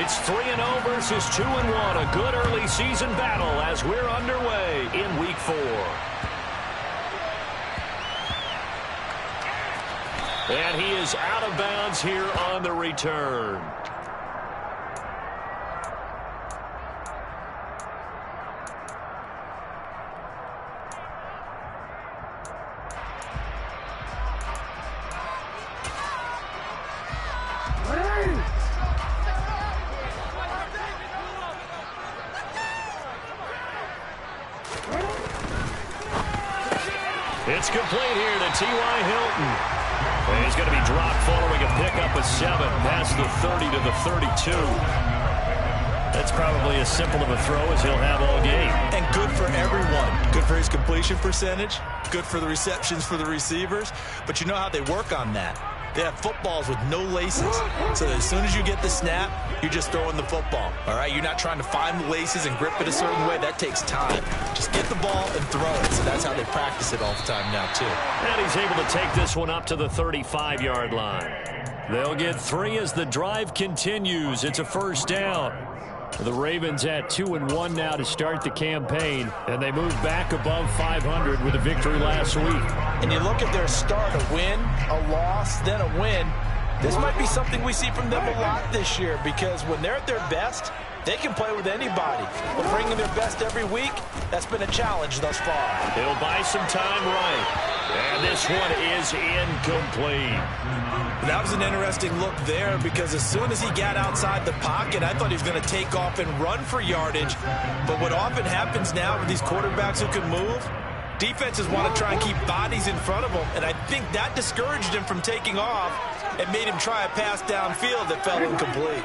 It's 3-0 versus 2-1. A good early season battle as we're underway in Week 4. And he is out of bounds here on the return. It's complete here to T.Y. Hilton. And he's going to be dropped following a pickup of 7 past the 30 to the 32. That's probably as simple of a throw as he'll have all game. And good for everyone. Good for his completion percentage. Good for the receptions for the receivers. But you know how they work on that. They have footballs with no laces. So as soon as you get the snap, you're just throwing the football. All right? You're not trying to find the laces and grip it a certain way. That takes time. Just get the ball and throw it. So that's how they practice it all the time now, too. And he's able to take this one up to the 35-yard line. They'll get 3 as the drive continues. It's a first down. The Ravens at 2-1 now to start the campaign, and they move back above 500 with a victory last week. And you look at their start, a win, a loss, then a win. This might be something we see from them a lot this year, because when they're at their best, they can play with anybody. But bringing their best every week, that's been a challenge thus far. He'll buy some time right. And this one is incomplete. That was an interesting look there, because as soon as he got outside the pocket, I thought he was going to take off and run for yardage. But what often happens now with these quarterbacks who can move, defenses want to try and keep bodies in front of them, and I think that discouraged him from taking off and made him try a pass downfield that fell incomplete.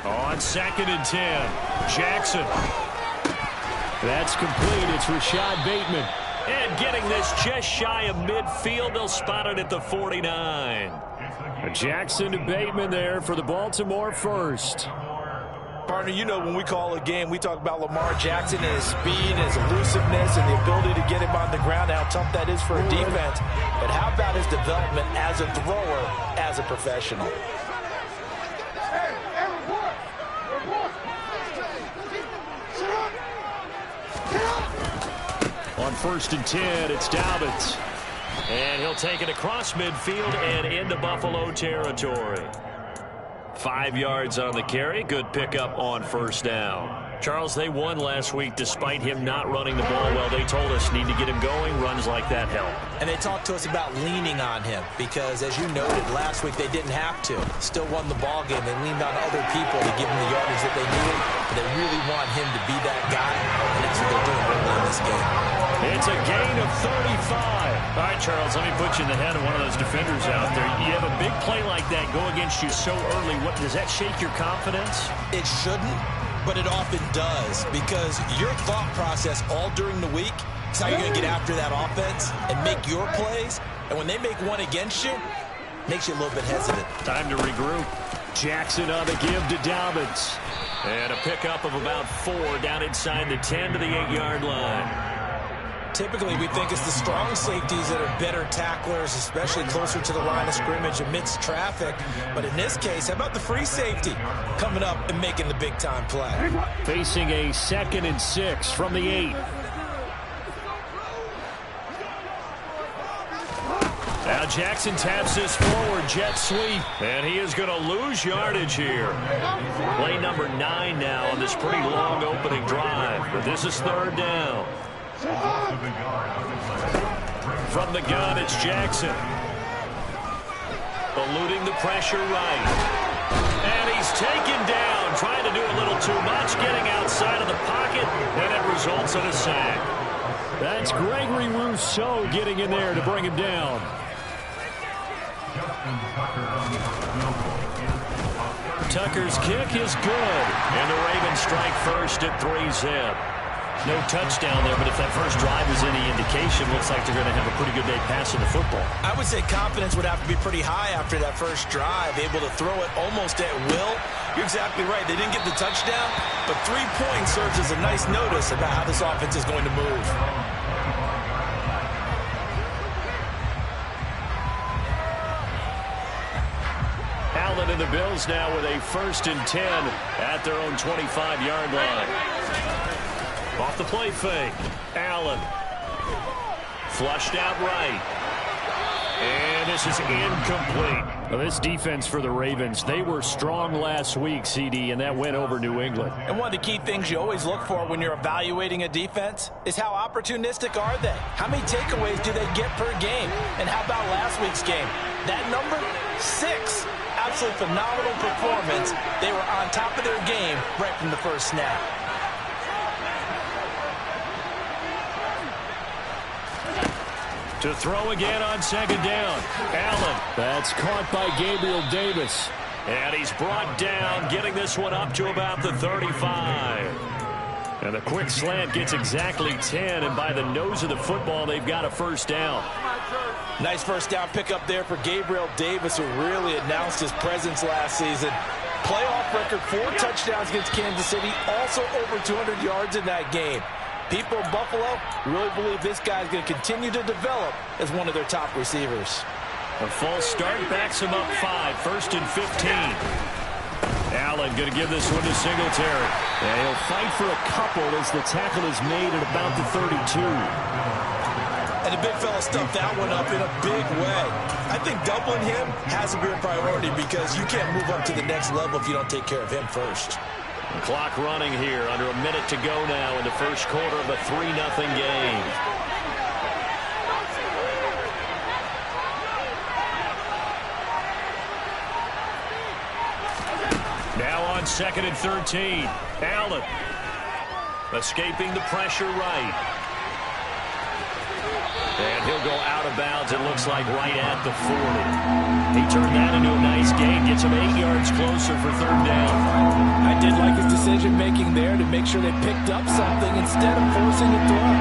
On 2nd and 10, Jackson. That's complete. It's Rashad Bateman. And getting this just shy of midfield, they'll spot it at the 49. Jackson to Bateman there for the Baltimore first. Partner, you know when we call a game, we talk about Lamar Jackson and his speed, his elusiveness, and the ability to get him on the ground, how tough that is for a defense. But how about his development as a thrower, as a professional? On 1st and 10, it's Dobbins. And he'll take it across midfield and into Buffalo territory. 5 yards on the carry. Good pickup on first down. Charles, they won last week despite him not running the ball well. They told us need to get him going. Runs like that help. And they talked to us about leaning on him because, as you noted, last week they didn't have to. Still won the ball game. They leaned on other people to give him the yardage that they needed. But they really want him to be that guy, and that's what they're doing early in this game. It's a gain of 35. All right, Charles, let me put you in the head of one of those defenders out there. You have a big play like that go against you so early. What does that shake your confidence? It shouldn't, but it often does, because your thought process all during the week is how you're going to get after that offense and make your plays. And when they make one against you, it makes you a little bit hesitant. Time to regroup. Jackson on the give to Dobbins. And a pickup of about 4 down inside the 10 to the 8-yard line. Typically, we think it's the strong safeties that are better tacklers, especially closer to the line of scrimmage amidst traffic. But in this case, how about the free safety coming up and making the big-time play? Facing a 2nd and 6 from the 8. Now Jackson taps this forward jet sweep, and he is going to lose yardage here. Play number 9 now on this pretty long opening drive, but this is 3rd down. From the gun, it's Jackson. Eluding the pressure right. And he's taken down, trying to do a little too much, getting outside of the pocket, and it results in a sack. That's Gregory Rousseau getting in there to bring him down. Tucker's kick is good, and the Ravens strike first at 3-zip. No touchdown there, but if that first drive is any indication, looks like they're going to have a pretty good day passing the football. I would say confidence would have to be pretty high after that first drive, able to throw it almost at will. You're exactly right. They didn't get the touchdown, but 3 points serves as a nice notice about how this offense is going to move. Allen and the Bills now with a 1st and 10 at their own 25-yard line. Off the play fake. Allen. Flushed out right. And this is incomplete. Well, this defense for the Ravens, they were strong last week, CD, and that went over New England. And one of the key things you always look for when you're evaluating a defense is how opportunistic are they? How many takeaways do they get per game? And how about last week's game? That number, 6. Absolutely phenomenal performance. They were on top of their game right from the first snap. To throw again on 2nd down. Allen. That's caught by Gabriel Davis. And he's brought down, getting this one up to about the 35. And the quick slant gets exactly 10, and by the nose of the football, they've got a 1st down. Nice 1st down pickup there for Gabriel Davis, who really announced his presence last season. Playoff record, 4 touchdowns against Kansas City, also over 200 yards in that game. People in Buffalo really believe this guy's going to continue to develop as one of their top receivers. A false start backs him up 5, 1st and 15. Allen going to give this one to Singletary. And he'll fight for a couple as the tackle is made at about the 32. And the big fella stuffed that one up in a big way. I think doubling him has to be a priority because you can't move up to the next level if you don't take care of him first. The clock running here, under a minute to go now in the first quarter of a 3-0 game. Now on 2nd and 13. Allen escaping the pressure right. And he'll go out of bounds, it looks like, right at the 40. He turned that into a nice gain, gets him 8 yards closer for 3rd down. I did like his decision-making there to make sure they picked up something instead of forcing a throw.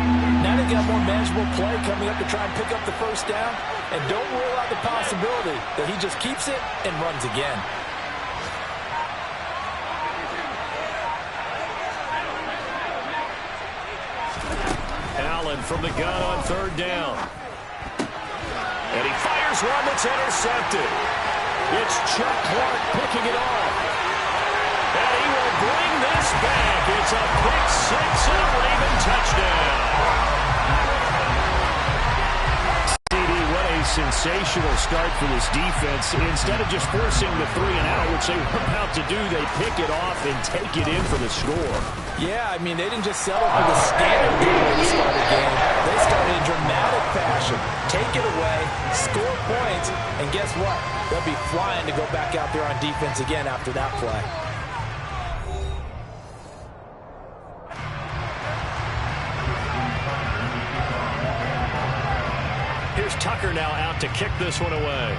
Now they got more manageable play coming up to try and pick up the 1st down. And don't rule out the possibility that he just keeps it and runs again. Allen from the gun on 3rd down. And he fires one that's intercepted. It's Chuck Clark picking it off. And he will bring this back. It's a pick 6 and a Raven touchdown. CD, what a sensational start for this defense. Instead of just forcing the 3 and out, which they were about to do, they pick it off and take it in for the score. Yeah, I mean, they didn't just settle for the standard good way to start a game. They started in dramatic fashion. Take it away, score points, and guess what? They'll be flying to go back out there on defense again after that play. Here's Tucker now out to kick this one away.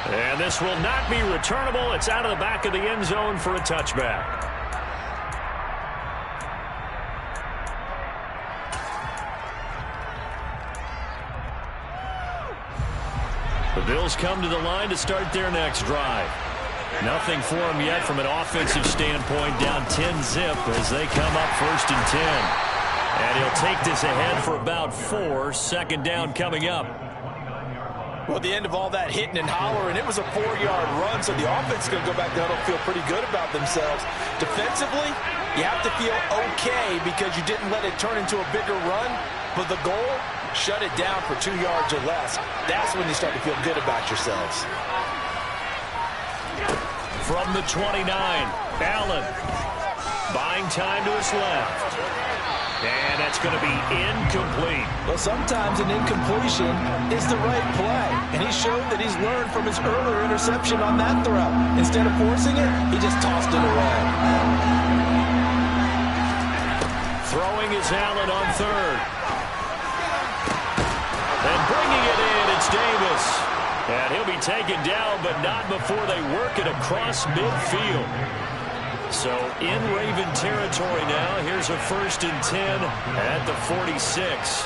And this will not be returnable. It's out of the back of the end zone for a touchback. The Bills come to the line to start their next drive. Nothing for them yet from an offensive standpoint, down 10-zip as they come up 1st and 10. And he'll take this ahead for about 4. 2nd down coming up. Well, at the end of all that hitting and hollering, it was a 4-yard run, so the offense is going to go back down and feel pretty good about themselves. Defensively, you have to feel okay because you didn't let it turn into a bigger run, but the goal, shut it down for 2 yards or less. That's when you start to feel good about yourselves. From the 29, Allen buying time to his left. And that's going to be incomplete. Well, sometimes an incompletion is the right play. And he showed that he's learned from his earlier interception on that throw. Instead of forcing it, he just tossed it away. Throwing is Allen on 3rd. And bringing it in, it's Davis. And he'll be taken down, but not before they work it across midfield. So in Raven territory now. Here's a 1st and 10 at the 46.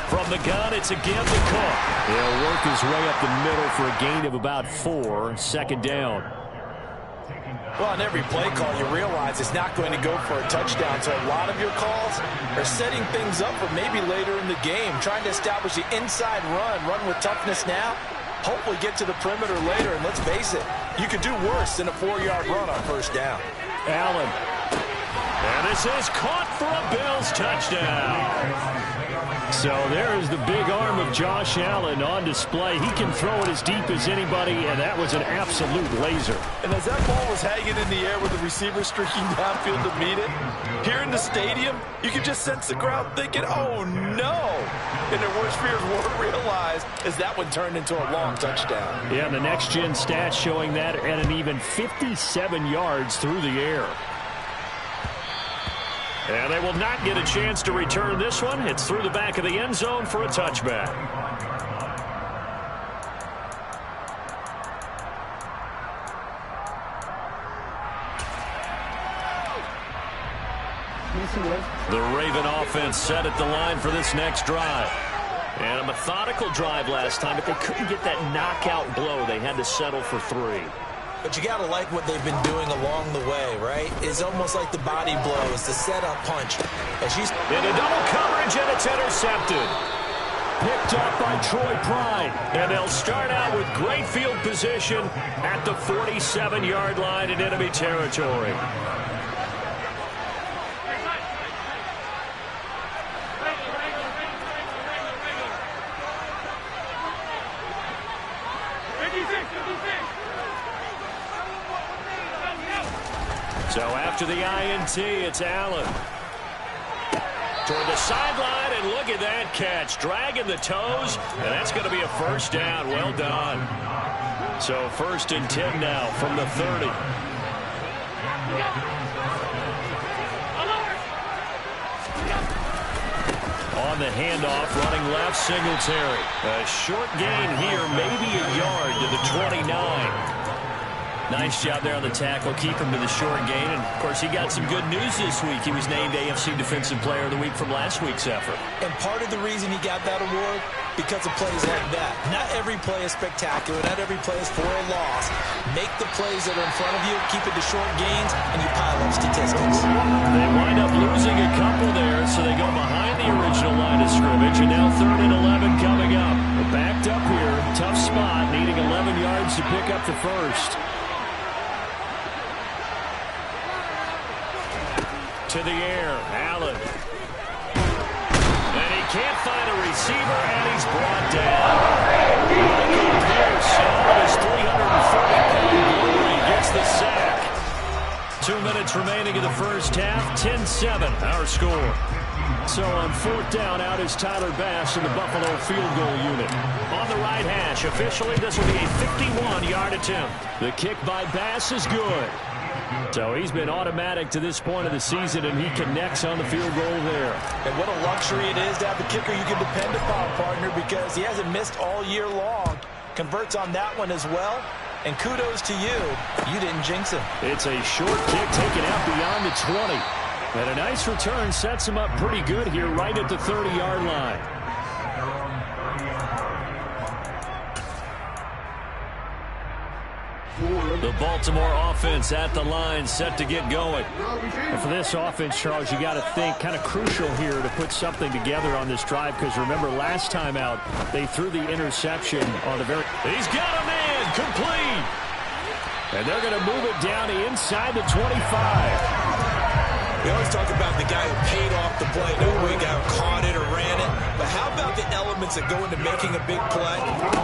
From the gun, it's again to Cook. He'll work his way up the middle for a gain of about 4. 2nd down. Well, on every play call, you realize it's not going to go for a touchdown. So a lot of your calls are setting things up for maybe later in the game, trying to establish the inside run with toughness now, hopefully get to the perimeter later. And let's face it, you could do worse than a 4-yard run on first down. Allen. And this is caught for a Bills touchdown. So there's the big arm of Josh Allen on display. He can throw it as deep as anybody, and that was an absolute laser. And as that ball was hanging in the air with the receiver streaking downfield to meet it, here in the stadium, you could just sense the crowd thinking, oh, no. And their worst fears weren't realized as that one turned into a long touchdown. Yeah, and the next-gen stats showing that at an even 57 yards through the air. And they will not get a chance to return this one. It's through the back of the end zone for a touchback. The Raven offense set at the line for this next drive. And a methodical drive last time, but they couldn't get that knockout blow. They had to settle for 3. But you got to like what they've been doing along the way, right? It's almost like the body blow. It's the setup punch. And she's in a double coverage, and it's intercepted. Picked up by Troy Pride. And they'll start out with great field position at the 47-yard line in enemy territory. So after the INT, it's Allen. Toward the sideline, and look at that catch. Dragging the toes, and that's going to be a first down. Well done. So 1st and 10 now from the 30. On the handoff, running left, Singletary. A short gain here, maybe a yard to the 29. Nice job there on the tackle. Keep him to the short gain. And, of course, he got some good news this week. He was named AFC Defensive Player of the Week from last week's effort. And part of the reason he got that award, because of plays like that. Not every play is spectacular. Not every play is for a loss. Make the plays that are in front of you, keep it to short gains, and you pile up statistics. They wind up losing a couple there, so they go behind the original line of scrimmage. And now 3rd and 11 coming up. We're backed up here. Tough spot, needing 11 yards to pick up the first. To the air, Allen. And he can't find a receiver, and he's brought down. Michael Pierce, out of his 340-pound glory, gets the sack. 2 minutes remaining in the first half, 10-7, our score. So on 4th down, out is Tyler Bass in the Buffalo field goal unit. On the right hash, officially this will be a 51-yard attempt. The kick by Bass is good. So he's been automatic to this point of the season, and he connects on the field goal there. And what a luxury it is to have a kicker you can depend upon, partner, because he hasn't missed all year long. Converts on that one as well. And kudos to you. You didn't jinx him. It's a short kick taken out beyond the 20. And a nice return sets him up pretty good here right at the 30-yard line. The Baltimore offense at the line, set to get going. And for this offense, Charles, you got to think kind of crucial here to put something together on this drive, because remember last time out they threw the interception on the very. He's got a man complete, and they're going to move it down inside the 25. We always talk about the guy who paid off the play. No way guy who caught it or ran it. But how about the elements that go into making a big play?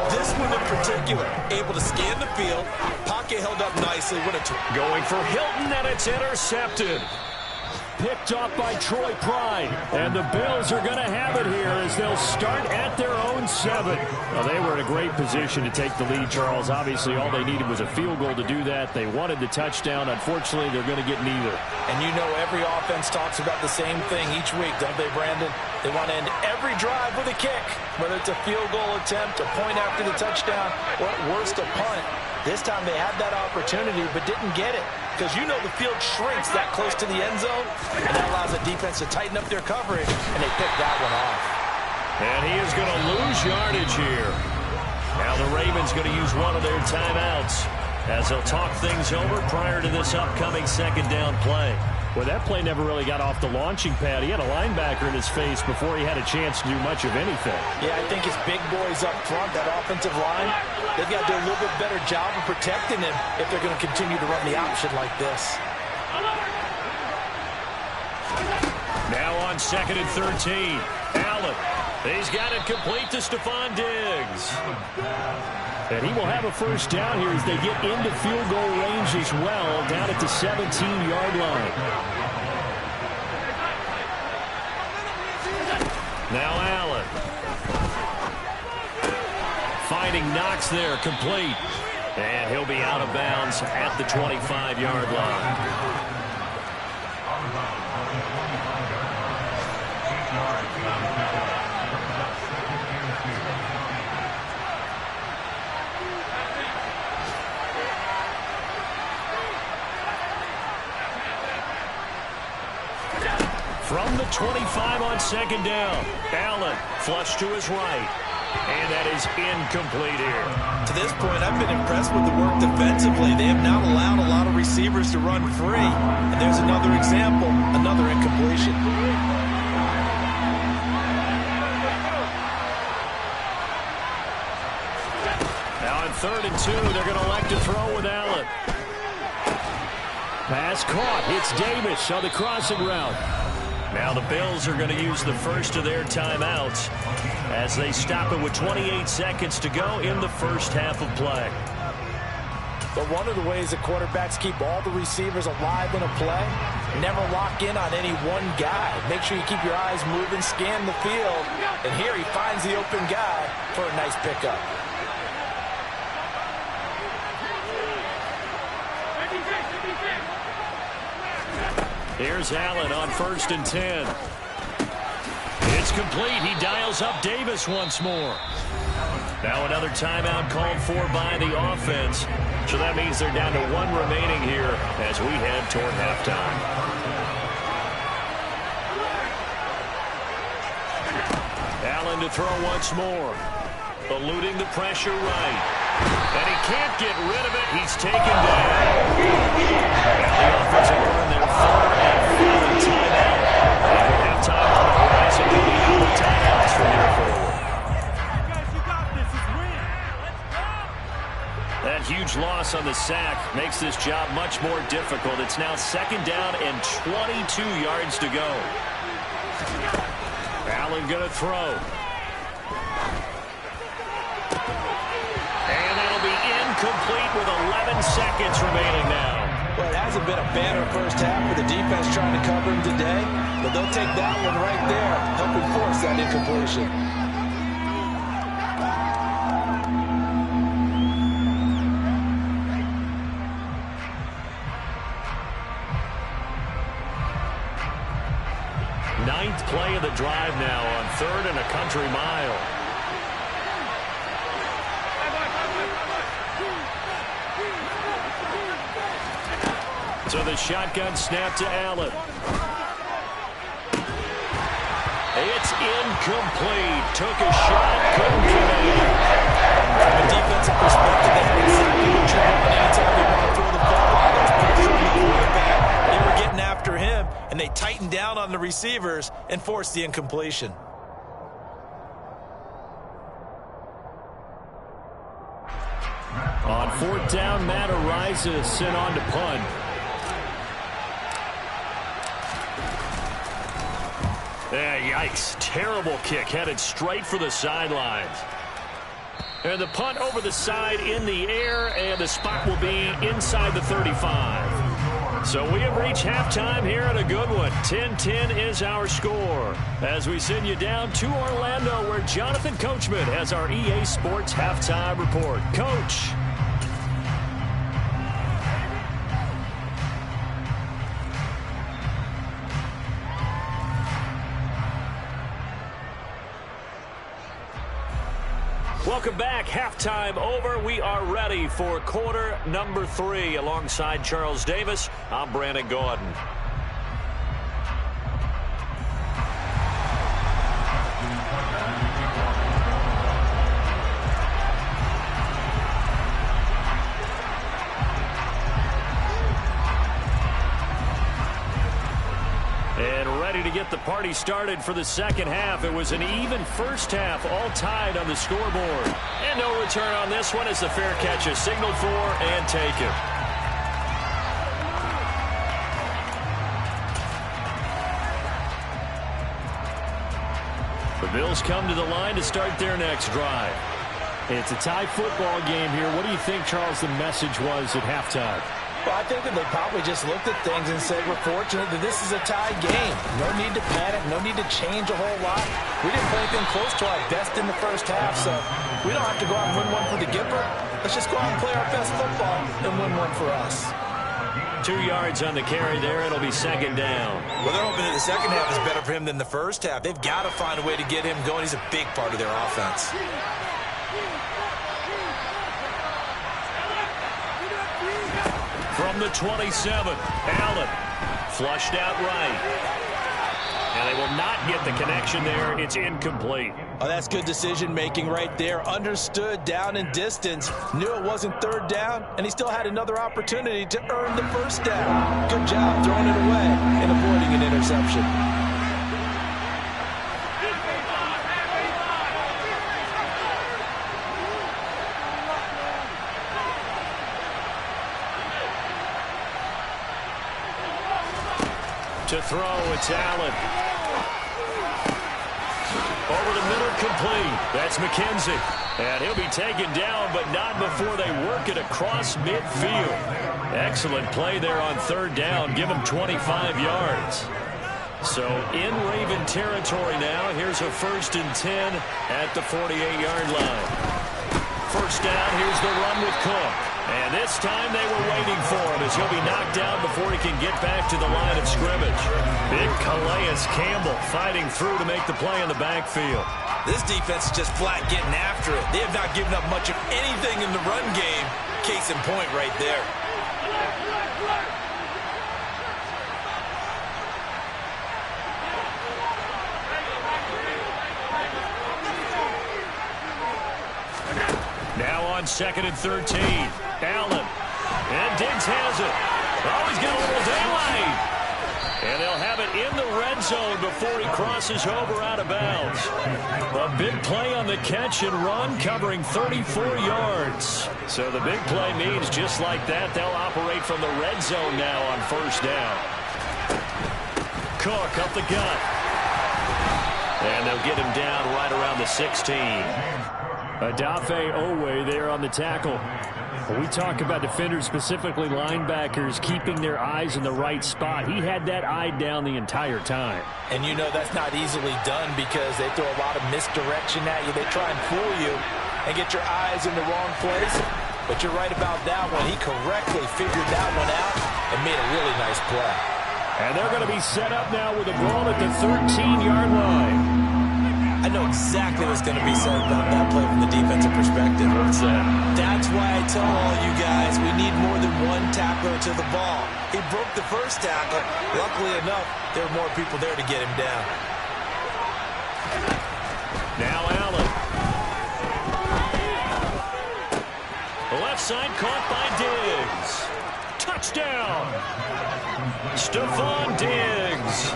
This one in particular, able to scan the field, pocket held up nicely. Going for Hilton, and it's intercepted. Picked off by Troy Pride. And the Bills are going to have it here as they'll start at their own 7. Well, they were in a great position to take the lead, Charles. Obviously, all they needed was a field goal to do that. They wanted the touchdown. Unfortunately, they're going to get neither. And you know every offense talks about the same thing each week, don't they, Brandon? They want to end every drive with a kick, whether it's a field goal attempt, a point after the touchdown, or at worst, a punt. This time they had that opportunity but didn't get it, because you know the field shrinks that close to the end zone, and that allows the defense to tighten up their coverage, and they picked that one off. And he is going to lose yardage here. Now the Ravens going to use one of their timeouts. as he'll talk things over prior to this upcoming second down play. Well, that play never really got off the launching pad. He had a linebacker in his face before he had a chance to do much of anything. Yeah, I think his big boys up front, that offensive line, they've got to do a little bit better job of protecting him if they're going to continue to run the option like this. Now on 2nd and 13. Allen. He's got it complete to Stephon Diggs. And he will have a first down here as they get into field goal range as well, down at the 17-yard line. Now Allen. Finding Knox there, complete. And he'll be out of bounds at the 25-yard line. From the 25 on 2nd down, Allen flush to his right. And that is incomplete here. To this point, I've been impressed with the work defensively. They have not allowed a lot of receivers to run free. And there's another example, another incompletion. Now on 3rd and 2, they're going to elect to throw with Allen. Pass caught. Hits Davis on the crossing route. Now the Bills are going to use the first of their timeouts as they stop it with 28 seconds to go in the first half of play. But one of the ways that quarterbacks keep all the receivers alive in a play, never lock in on any one guy. Make sure you keep your eyes moving, scan the field, and here he finds the open guy for a nice pickup. Here's Allen on 1st and 10. It's complete. He dials up Davis once more. Now another timeout called for by the offense. So that means they're down to 1 remaining here as we head toward halftime. Allen to throw once more. Eluding the pressure right. And he can't get rid of it. He's taken down. And the offensive run there, 4th and 5 timeout. And we have time on the horizon to be out of timeouts from here forward. That huge loss on the sack makes this job much more difficult. It's now 2nd down and 22 yards to go. Allen going to throw. And that'll be incomplete with 11 seconds remaining now. Well, it hasn't been a banner first half for the defense trying to cover him today, but they'll take that one right there, helping force that incompletion. Ninth play of the drive now on 3rd and a country mile. So the shotgun snap to Allen. It's incomplete. Took a shot, couldn't connect. From a defensive perspective, they have exactly what you want anytime you want to throw the football. There's pressure on the quarterback. They were getting after him, and they tightened down on the receivers and forced the incompletion. On 4th down, Matt Araiza is sent on to punt. Yeah, yikes. Terrible kick headed straight for the sidelines. And the punt over the side in the air, and the spot will be inside the 35. So we have reached halftime here at a good one. 10-10 is our score as we send you down to Orlando where Jonathan Coachman has our EA Sports halftime report. Coach. Welcome back. Halftime over. We are ready for quarter number 3. Alongside Charles Davis, I'm Brandon Gaudin. ready to get the party started for the second half. It was an even first half, all tied on the scoreboard. And no return on this one as the fair catch is signaled for and taken. The Bills come to the line to start their next drive. It's a tie football game here. What do you think, Charles, the message was at halftime? Well, I think that they probably just looked at things and said, we're fortunate that this is a tie game. No need to panic, no need to change a whole lot. We didn't play anything close to our best in the first half, so we don't have to go out and win one for the Gipper. Let's just go out and play our best football and win one for us. 2 yards on the carry there. It'll be second down. Well, they're hoping that the second half is better for him than the first half. They've got to find a way to get him going. He's a big part of their offense. From the 27, Allen flushed out right. And they will not get the connection there. It's incomplete. Oh, that's good decision-making right there. Understood down and distance. Knew it wasn't third down, and he still had another opportunity to earn the first down. Good job throwing it away and avoiding an interception. To throw, it's Allen. Over the middle, complete. That's McKenzie. And he'll be taken down, but not before they work it across midfield. Excellent play there on third down. Give him 25 yards. So in Raven territory now. Here's a 1st and 10 at the 48-yard line. First down, here's the run with Cook. And this time they were waiting for him as he'll be knocked down before he can get back to the line of scrimmage. Big Calais Campbell fighting through to make the play in the backfield. This defense is just flat getting after it. They have not given up much of anything in the run game. Case in point right there. Now on 2nd and 13. Allen. And Diggs has it. Oh, he's got a little daylight. And they'll have it in the red zone before he crosses over out of bounds. A big play on the catch and run, covering 34 yards. So the big play means just like that, they'll operate from the red zone now on first down. Cook up the gut. And they'll get him down right around the 16. Odafe Owe there on the tackle. We talk about defenders, specifically linebackers, keeping their eyes in the right spot. He had that eye down the entire time. And you know that's not easily done because they throw a lot of misdirection at you. They try and fool you and get your eyes in the wrong place. But you're right about that one. He correctly figured that one out and made a really nice play. And they're going to be set up now with the ball at the 13-yard line. I know exactly what's going to be said about that play from the defensive perspective. What's that? That's why I tell all you guys we need more than one tackler to the ball. He broke the first tackle. Luckily enough, there were more people there to get him down. Now Allen. The left side caught by Diggs. Touchdown. Stephon Diggs.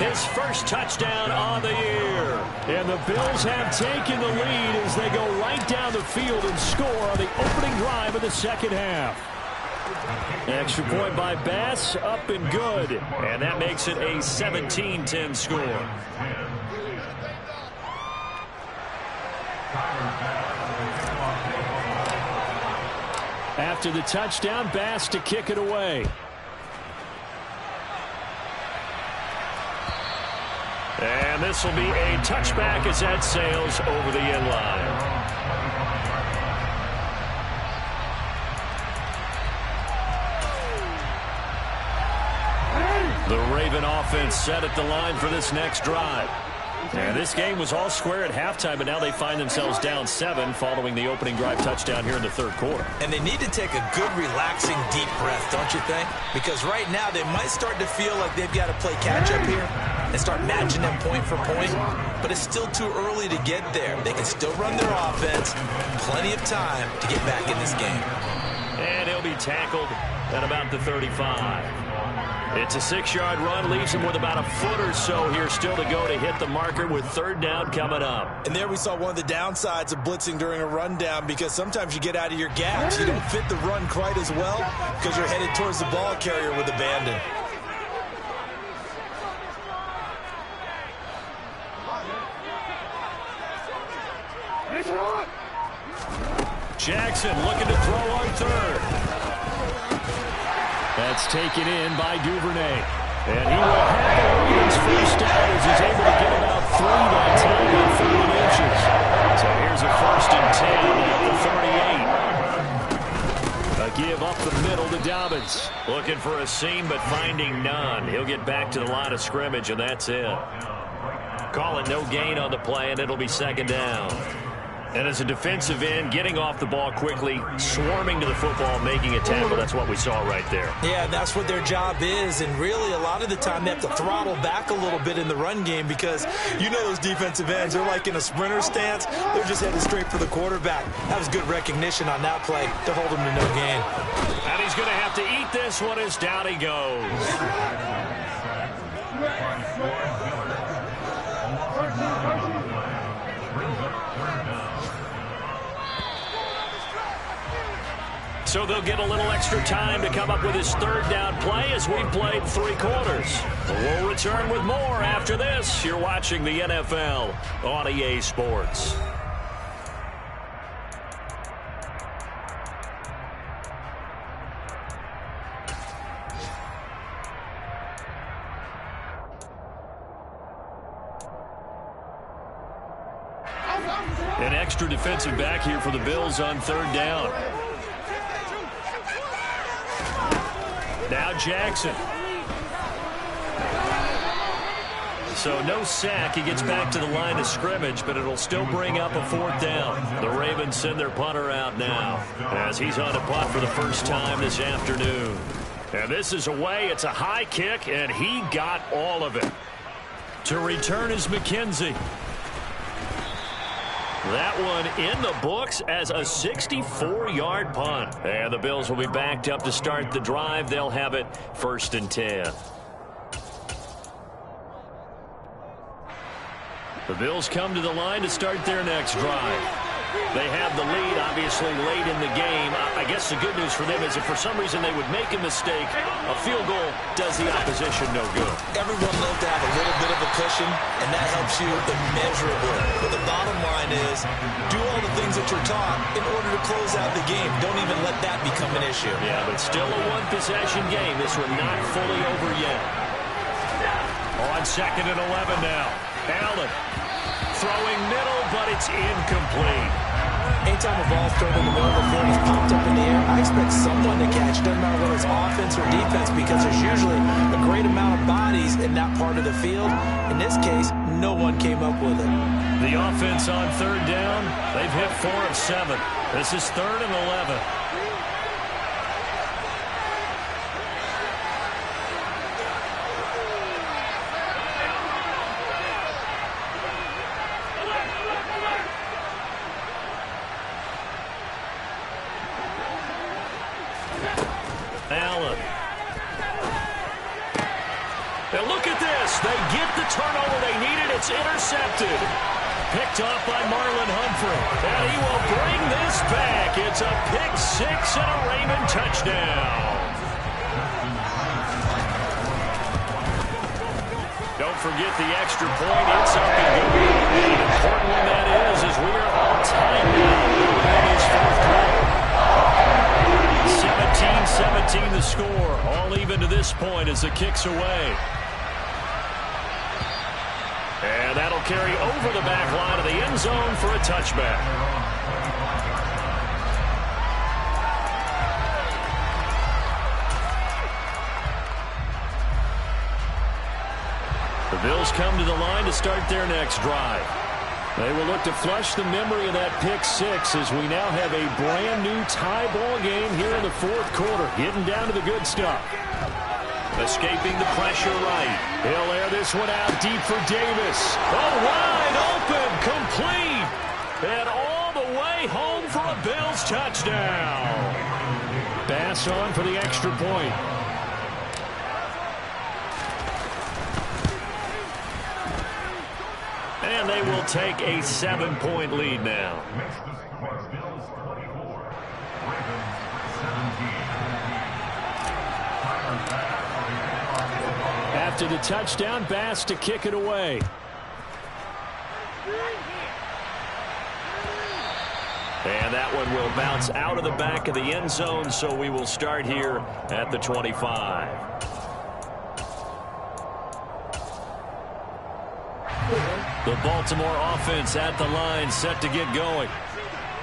His first touchdown on the year. And the Bills have taken the lead as they go right down the field and score on the opening drive of the second half. Extra point by Bass, up and good. And that makes it a 17-10 score. After the touchdown, Bass to kick it away. And this will be a touchback as that sails over the end line. The Raven offense set at the line for this next drive. And this game was all square at halftime, but now they find themselves down 7 following the opening drive touchdown here in the third quarter. And they need to take a good, relaxing, deep breath, don't you think? Because right now they might start to feel like they've got to play catch-up here and start matching them point for point. But it's still too early to get there. They can still run their offense. Plenty of time to get back in this game. And he'll be tackled at about the 35. It's a 6-yard run, leaves him with about a foot or so here still to go to hit the marker with third down coming up. And there we saw one of the downsides of blitzing during a rundown, because sometimes you get out of your gaps. You don't fit the run quite as well because you're headed towards the ball carrier with abandon. Jackson looking to throw on third. That's taken in by Duvernay. And he will have the Ravens first down as he's able to get about 3 that time on 30 inches. So here's a 1st and 10 at the 38. A give up the middle to Dobbins. Looking for a seam but finding none. He'll get back to the line of scrimmage, and that's it. Call it no gain on the play, and it'll be 2nd down. And as a defensive end, getting off the ball quickly, swarming to the football, making a tackle, that's what we saw right there. Yeah, that's what their job is, and really a lot of the time they have to throttle back a little bit in the run game, because you know those defensive ends, they're like in a sprinter stance. They're just headed straight for the quarterback. That was good recognition on that play to hold him to no gain. And he's going to have to eat this one as down he goes. So they'll get a little extra time to come up with his 3rd down play as we've played 3 quarters. We'll return with more after this. You're watching the NFL on EA Sports. An extra defensive back here for the Bills on 3rd down. Now Jackson. So no sack. He gets back to the line of scrimmage, but it'll still bring up a 4th down. The Ravens send their punter out now as he's on a punt for the first time this afternoon. And this is away. It's a high kick, and he got all of it. To return is McKenzie. That one in the books as a 64-yard punt. And the Bills will be backed up to start the drive. They'll have it 1st and 10. The Bills come to the line to start their next drive. They have the lead, obviously, late in the game. I guess the good news for them is if for some reason they would make a mistake, a field goal does the opposition no good. Everyone loves to have a little bit of a cushion, and that helps you immeasurably. But the bottom line is, do all the things that you're taught in order to close out the game. Don't even let that become an issue. Yeah, but still a one-possession game. This one not fully over yet. On 2nd and 11 now. Allen throwing middle, but it's incomplete. Anytime a ball's thrown in the middle of the field is popped up in the air, I expect someone to catch. Doesn't matter whether it's offense or defense, because there's usually a great amount of bodies in that part of the field. In this case, no one came up with it. The offense on 3rd down, they've hit 4 of 7. This is 3rd and 11. Allen. And look at this. They get the turnover they needed. It's intercepted. Picked off by Marlon Humphrey. And he will bring this back. It's a pick 6 and a Raven touchdown. Don't forget the extra point. It's up and going. And an important one that is we are all tied now in this 4th quarter. 17-17 the score. All even to this point as the kick's away. And that'll carry over the back line of the end zone for a touchback. The Bills come to the line to start their next drive. They will look to flush the memory of that pick 6 as we now have a brand new tie ball game here in the 4th quarter. Getting down to the good stuff. Escaping the pressure right. He'll air this one out deep for Davis. Oh, wide open, complete. And all the way home for a Bills touchdown. Bass on for the extra point. And they will take a 7-point lead now. After the touchdown, Bass to kick it away. And that one will bounce out of the back of the end zone, so we will start here at the 25. The Baltimore offense at the line, set to get going.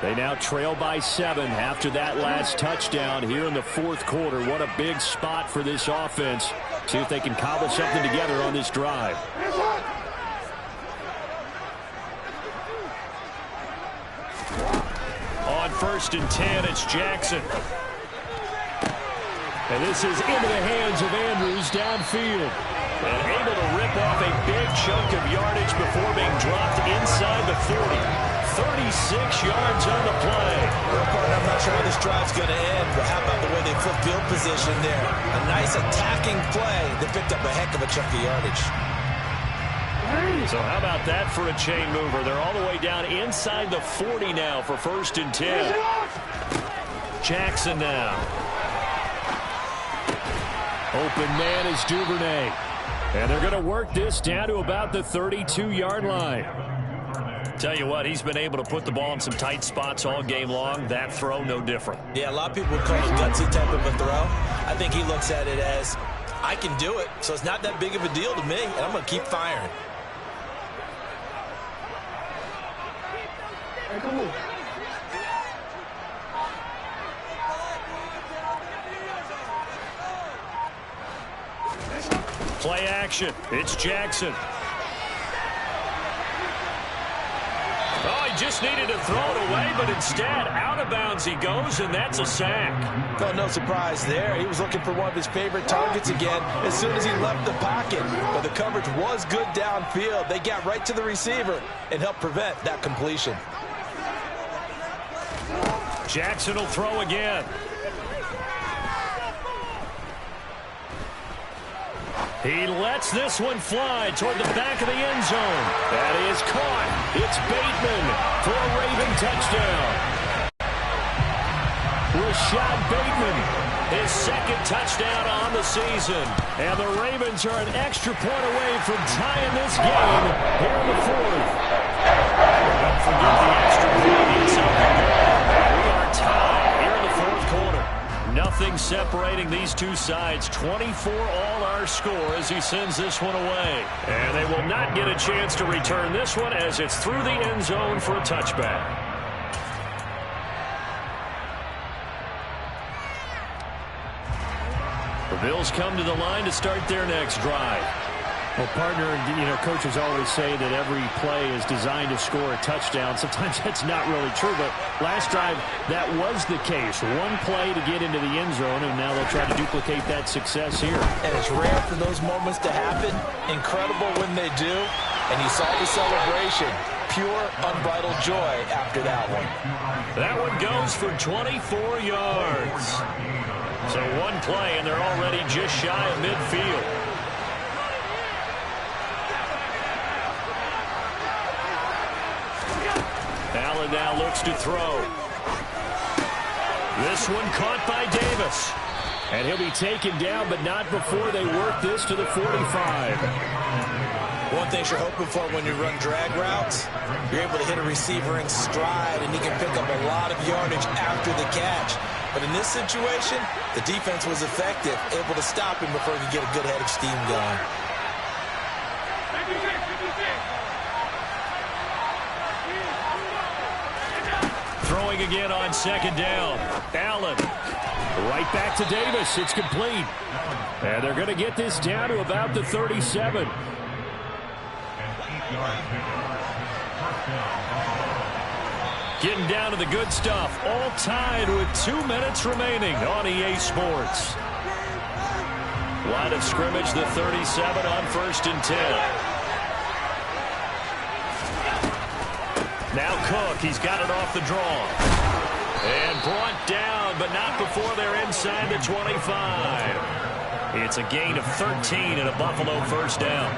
They now trail by 7 after that last touchdown here in the fourth quarter. What a big spot for this offense. See if they can cobble something together on this drive. On 1st and 10, it's Jackson. And this is into the hands of Andrews downfield. And able to rip off a big chunk of yardage before being dropped inside the 40. 36 yards on the play. I'm not sure how this drive's going to end, but how about the way they flip field position there? A nice attacking play that picked up a heck of a chunk of yardage. So how about that for a chain mover? They're all the way down inside the 40 now for 1st and 10. Jackson now. Open man is Duvernay. And they're going to work this down to about the 32-yard line. Tell you what, he's been able to put the ball in some tight spots all game long. That throw, no different. Yeah, a lot of people would call it a gutsy type of a throw. I think he looks at it as, I can do it, so it's not that big of a deal to me, and I'm going to keep firing. Play action. It's Jackson. Oh, he just needed to throw it away, but instead, out of bounds he goes, and that's a sack. Well, no surprise there. He was looking for one of his favorite targets again as soon as he left the pocket. But the coverage was good downfield. They got right to the receiver and helped prevent that completion. Jackson will throw again. He lets this one fly toward the back of the end zone. That is caught. It's Bateman for a Raven touchdown. Rashad Bateman, his second touchdown on the season. And the Ravens are an extra point away from tying this game here in the fourth. Don't forget the extra point inside the goal. We are tied here in the fourth quarter. Nothing separating these two sides. 24 all our score as he sends this one away. And they will not get a chance to return this one as it's through the end zone for a touchback. The Bills come to the line to start their next drive. Well, partner, coaches always say that every play is designed to score a touchdown. Sometimes that's not really true, but last drive, that was the case. One play to get into the end zone, and now they'll try to duplicate that success here. And it's rare for those moments to happen. Incredible when they do. And you saw the celebration. Pure, unbridled joy after that one. That one goes for 24 yards. So one play, and they're already just shy of midfield. Allen now looks to throw. This one caught by Davis. And he'll be taken down, but not before they work this to the 45. One thing you're hoping for when you run drag routes, you're able to hit a receiver in stride, and he can pick up a lot of yardage after the catch. But in this situation, the defense was effective, able to stop him before he could get a good head of steam going. Throwing again on second down. Allen. Right back to Davis. It's complete. And they're going to get this down to about the 37. Getting down to the good stuff. All tied with 2 minutes remaining on EA Sports. Line of scrimmage, the 37 on 1st and 10. Now Cook, he's got it off the draw. And brought down, but not before they're inside the 25. It's a gain of 13 and a Buffalo first down.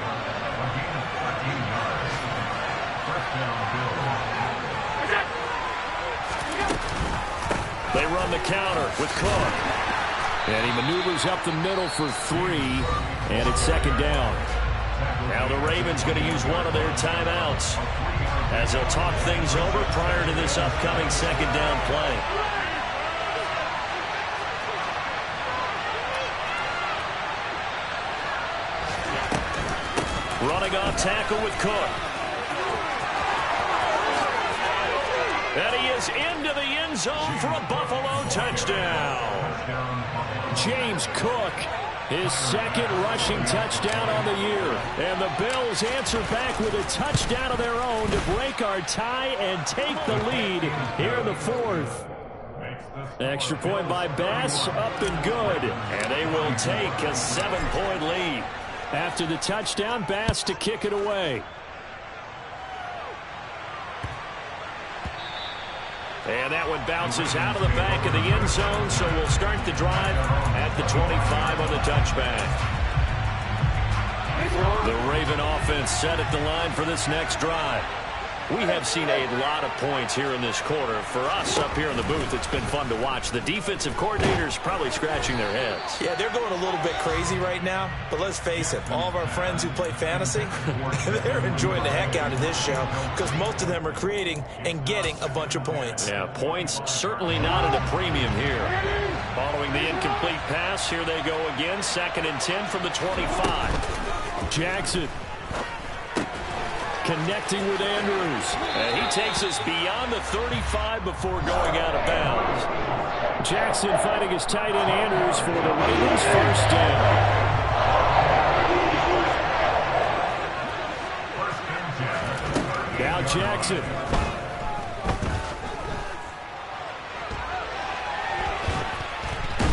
run the counter with Cook. And he maneuvers up the middle for 3, and it's second down. Now the Ravens going to use one of their timeouts as they'll talk things over prior to this upcoming second down play. Running off tackle with Cook. And he is into the end zone for a Buffalo touchdown. James Cook, his second rushing touchdown on the year. And the Bills answer back with a touchdown of their own to break our tie and take the lead here in the fourth. Extra point by Bass, up and good. And they will take a 7-point lead. After the touchdown, Bass to kick it away. And that one bounces out of the back of the end zone, so we'll start the drive at the 25 on the touchback. The Raven offense set at the line for this next drive. We have seen a lot of points here in this quarter. For us up here in the booth, it's been fun to watch. The defensive coordinators probably scratching their heads. Yeah, they're going a little bit crazy right now, but let's face it, all of our friends who play fantasy, they're enjoying the heck out of this show because most of them are creating and getting a bunch of points. Yeah, points certainly not at a premium here. Following the incomplete pass, here they go again, 2nd and 10 from the 25. Jackson connecting with Andrews. And he takes us beyond the 35 before going out of bounds. Jackson fighting his tight end Andrews for the Ravens first down. Now Jackson.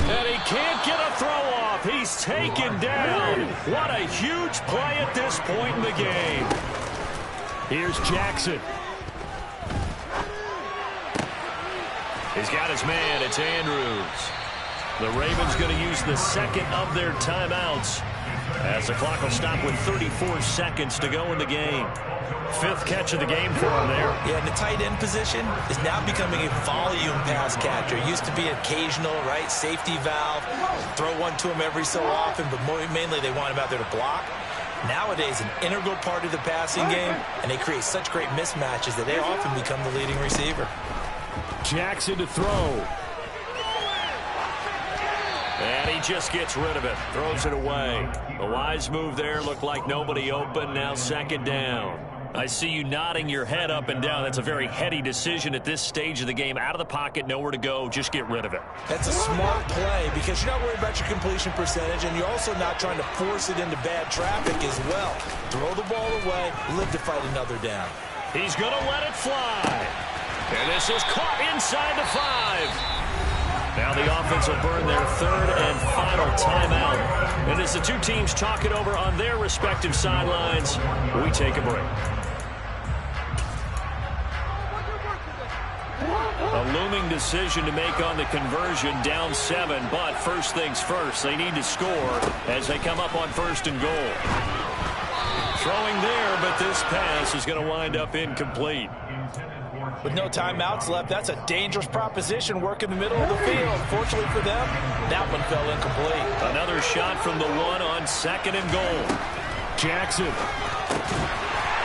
And he can't get a throw off. He's taken down. What a huge play at this point in the game. Here's Jackson. He's got his man. It's Andrews. The Ravens going to use the second of their timeouts as the clock will stop with 34 seconds to go in the game. 5th catch of the game for him there. Yeah, and the tight end position is now becoming a volume pass catcher. It used to be occasional, right? Safety valve. Throw one to him every so often, but mainly they want him out there to block. Nowadays, an integral part of the passing game, and they create such great mismatches that they often become the leading receiver. Jackson to throw. And he just gets rid of it. Throws it away. A wise move there. Looked like nobody open. Now 2nd down. I see you nodding your head up and down. That's a very heady decision at this stage of the game. Out of the pocket, nowhere to go. Just get rid of it. That's a smart play because you're not worried about your completion percentage, and you're also not trying to force it into bad traffic as well. Throw the ball away, live to fight another down. He's going to let it fly. And this is caught inside the 5. Now the offense will burn their 3rd and final timeout. And as the two teams talk it over on their respective sidelines, we take a break. A looming decision to make on the conversion, down 7, but first things first, they need to score as they come up on 1st and goal. Throwing there, but this pass is going to wind up incomplete. With no timeouts left, that's a dangerous proposition, work in the middle of the field. Fortunately for them, that one fell incomplete. Another shot from the 1 on 2nd and goal. Jackson.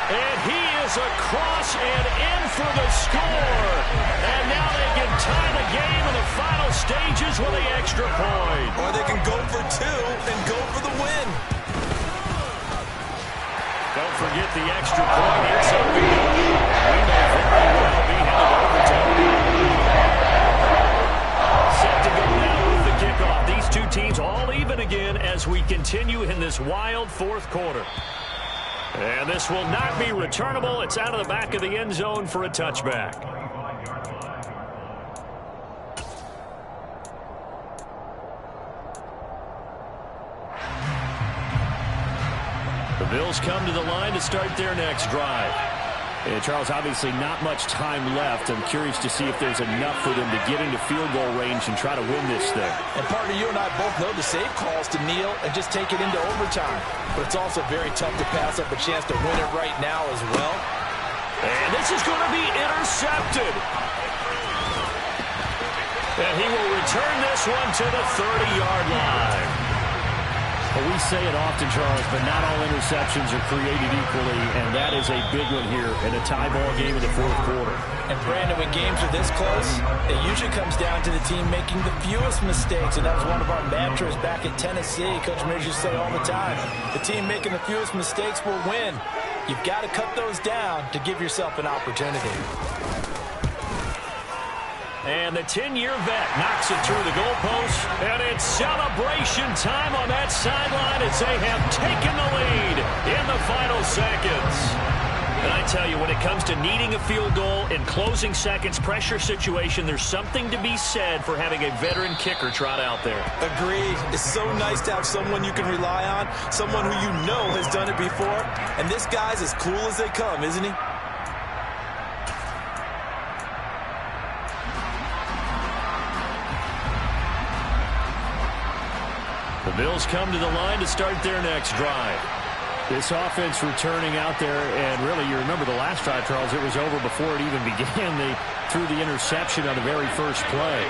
And he is across and in for the score. And now they can tie the game in the final stages with the extra point. Or they can go for 2 and go for the win. Don't forget the extra point. It's up and good. We may very well be headed overtime. Set to go now with the kickoff. These two teams all even again as we continue in this wild 4th quarter. And this will not be returnable. It's out of the back of the end zone for a touchback. The Bills come to the line to start their next drive. And Charles, obviously not much time left. I'm curious to see if there's enough for them to get into field goal range and try to win this thing. And partner, you and I both know the safe calls to kneel and just take it into overtime. But it's also very tough to pass up a chance to win it right now as well. And this is going to be intercepted. And he will return this one to the 30-yard line. Well, we say it often, Charles, but not all interceptions are created equally, and that is a big one here in a tie ball game in the fourth quarter. And, Brandon, when games are this close, it usually comes down to the team making the fewest mistakes, and that was one of our mantras back at Tennessee. Coach Mears used to say all the time, the team making the fewest mistakes will win. You've got to cut those down to give yourself an opportunity. And the 10-year vet knocks it through the goalpost, and it's celebration time on that sideline as they have taken the lead in the final seconds. And I tell you, when it comes to needing a field goal in closing seconds, pressure situation, there's something to be said for having a veteran kicker trot out there. Agreed. It's so nice to have someone you can rely on, someone who you know has done it before. And this guy's as cool as they come, isn't he? The Bills come to the line to start their next drive. This offense returning out there, and really, you remember the last drive, Charles, it was over before it even began. They threw the interception on the very first play.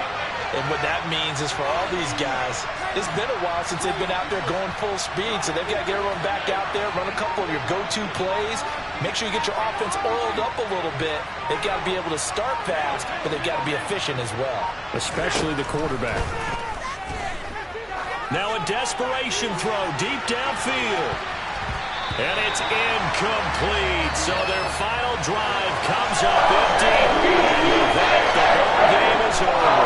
And what that means is for all these guys, it's been a while since they've been out there going full speed, so they've got to get everyone back out there, run a couple of your go-to plays, make sure you get your offense oiled up a little bit. They've got to be able to start fast, but they've got to be efficient as well. Especially the quarterback. Now a desperation throw deep downfield. And it's incomplete. So their final drive comes up empty. And with that, the ball game is over.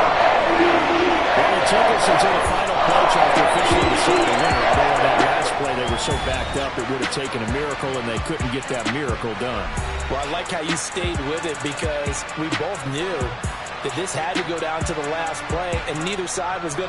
Well, it took us until the final play after officially decided the winner. Although on that last play they were so backed up it would have taken a miracle, and they couldn't get that miracle done. Well, I like how you stayed with it because we both knew that this had to go down to the last play, and neither side was going to